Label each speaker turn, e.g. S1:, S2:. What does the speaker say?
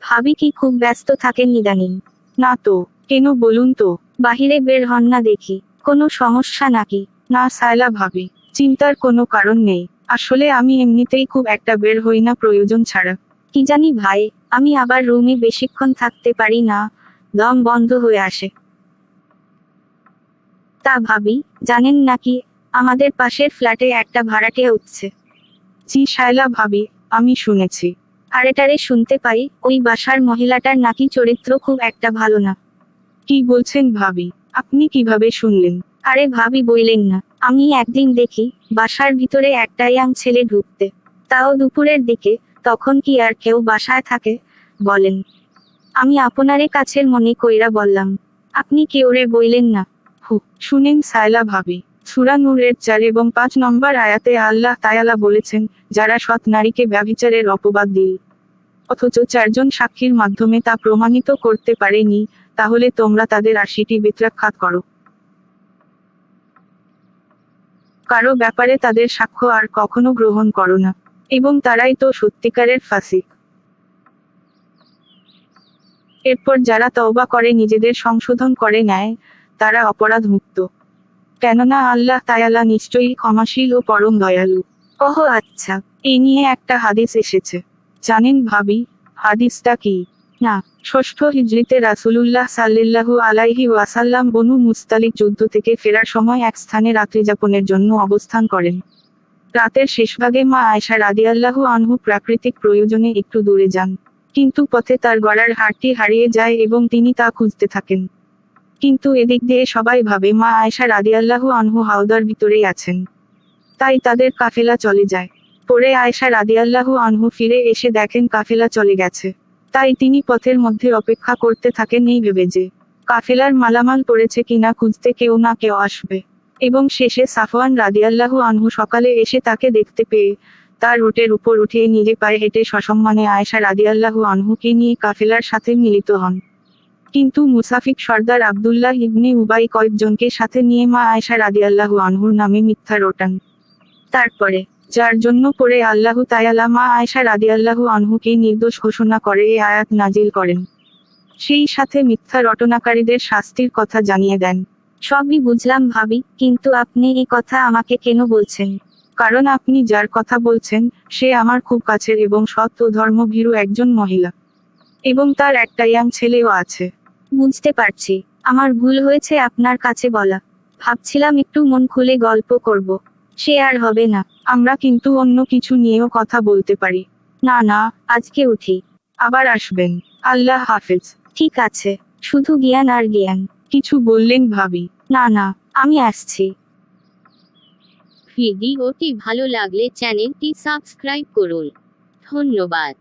S1: ভাবি কি খুব ব্যস্ত থাকেন ইদানিং?
S2: না তো, কেন বলুন তো?
S1: বাহিরে বের হন না দেখি, কোনো সমস্যা নাকি?
S2: না সায়লা ভাবি, চিন্তার কোনো কারণ নেই। আসলে আমি এমনিতেই খুব একটা বের হই না প্রয়োজন ছাড়া।
S1: কি জানি ভাই, আমি আবার রুমে বেশিক্ষণ থাকতে পারি না, দম বন্ধ হয়ে আসে। তা ভাবি, জানেন নাকি আমাদের পাশের ফ্ল্যাটে একটা ভাড়াটিয়া উঠছে?
S2: জি সায়লা ভাবি, আমি শুনেছি।
S1: আরেটারে শুনতে পাই ওই বাসার মহিলাটার নাকি চরিত্র খুব একটা ভালো না।
S2: কি বলছেন ভাবি? আপনি কিভাবে শুনলেন?
S1: আরে ভাবি বইলেন না, আমি একদিন দেখি বাসার ভিতরে একটা ইয়াং ছেলে ঢুকতে, তাও দুপুরের দিকে। তখন কি আর কেউ বাসায় থাকে বলেন? আমি আপনারে কাছের মনে কইরা বললাম, আপনি কেউরে বইলেন না?
S2: শুনেন সায়লা ভাবি, সূরা নূরের 4 এবং 5 নম্বর আয়াতে আল্লাহ তাআলা বলেছেন, যারা সৎ নারীকে ব্যভিচারের অপবাদ দিল, অথচ 4 জন সাক্ষীর মাধ্যমে তা প্রমাণিত করতে পারেনি, তাহলে তোমরা তাদের 80টি বেত্রাঘাত করো। কারো ব্যাপারে তাদের সাক্ষ্য আর কখনো গ্রহণ করো না, এবং তারাই তো সত্যিকারের ফাসিক। এরপর যারা তওবা করে নিজেদের সংশোধন করে নেয়, তারা অপরাধ মুক্ত। কেননা আল্লাহ তাআলা নিশ্চয়ই ক্ষমাশীল ও পরম দয়ালু।
S1: ওহো আচ্ছা।
S2: এই নিয়ে একটা হাদিস এসেছে, জানেন ভাবি হাদিসটা কি?
S1: না।
S2: ষষ্ঠ হিজরিতে রাসূলুল্লাহ সাল্লাল্লাহু আলাইহি ওয়াসাল্লাম বনু মুস্তালিক যুদ্ধ থেকে ফেরার সময় এক স্থানে রাত্রিযাপনের জন্য অবস্থান করেন। রাতের শেষভাগে মা আয়েশা রাদিয়াল্লাহু আনহু প্রাকৃতিক প্রয়োজনে একটু দূরে যান, কিন্তু পথে তার গলার হারটি হারিয়ে যায় এবং তিনি তা খুঁজতে থাকেন। কিন্তু এদিক দিয়ে সবাই ভাবে মা আয়েশা রাদিয়াল্লাহু আনহু হাওদার ভিতরেই আছেন, তাই তাদের কাফেলা চলে যায়। পরে আয়েশা রাদিয়াল্লাহু আনহু ফিরে এসে দেখেন কাফেলা চলে গেছে, তাই তিনি পথের মধ্যে অপেক্ষা করতে থাকেন এই ভেবে যে কাফেলার মালামাল পড়েছে কিনা খুঁজতে কেউ না কেউ আসবে। এবং শেষে সাফওয়ান রাদিয়াল্লাহু আনহু সকালে এসে তাকে দেখতে পেয়ে তার উটের উপর উঠিয়ে নিজে পায়ে হেঁটে সসম্মানে আয়েশা রাদিয়াল্লাহু আনহুকে নিয়ে কাফেলার সাথে মিলিত হন। কিন্তু মুসাফিক সর্দার আব্দুল্লাহ ইবনে উবাই কয়েকজনকে সাথে নিয়ে মা আয়েশা রাদিয়াল্লাহু আনহুর নামে মিথ্যা রটান। তারপরে যার জন্য পরে আল্লাহু তাআলা মা আয়েশা রাদিয়াল্লাহু আনহুকে নির্দোষ ঘোষণা করে এই আয়াত নাজিল করেন। সেই সাথে মিথ্যা রটনাকারীদের শাস্তির কথা জানিয়ে দেন।
S1: সবই বুঝলাম ভাবি, কিন্তু আপনি এই কথা আমাকে কেন বলছেন?
S2: কারণ আপনি যার কথা বলছেন, সে আমার খুব কাছের এবং সৎ ও ধর্মভীরু একজন মহিলা, এবং তার একটা ইয়াং ছেলেও আছে।
S1: বুঝতে পারছি, আমার ভুল হয়েছে আপনার কাছে বলা। ভাবছিলাম একটু মন খুলে গল্প করব, সে আর হবে না।
S2: আমরা কিন্তু অন্য কিছু নিয়েও কথা বলতে পারি।
S1: না না, আজকে উঠি।
S2: আবার আসবেন। আল্লাহ হাফেজ।
S1: ঠিক আছে, শুধু জ্ঞান আর জ্ঞান।
S2: কিছু বললেন ভাবি?
S1: না না, আমি আসছি।
S3: ভিডিওটি ভালো লাগলে চ্যানেলটি সাবস্ক্রাইব করুন। ধন্যবাদ।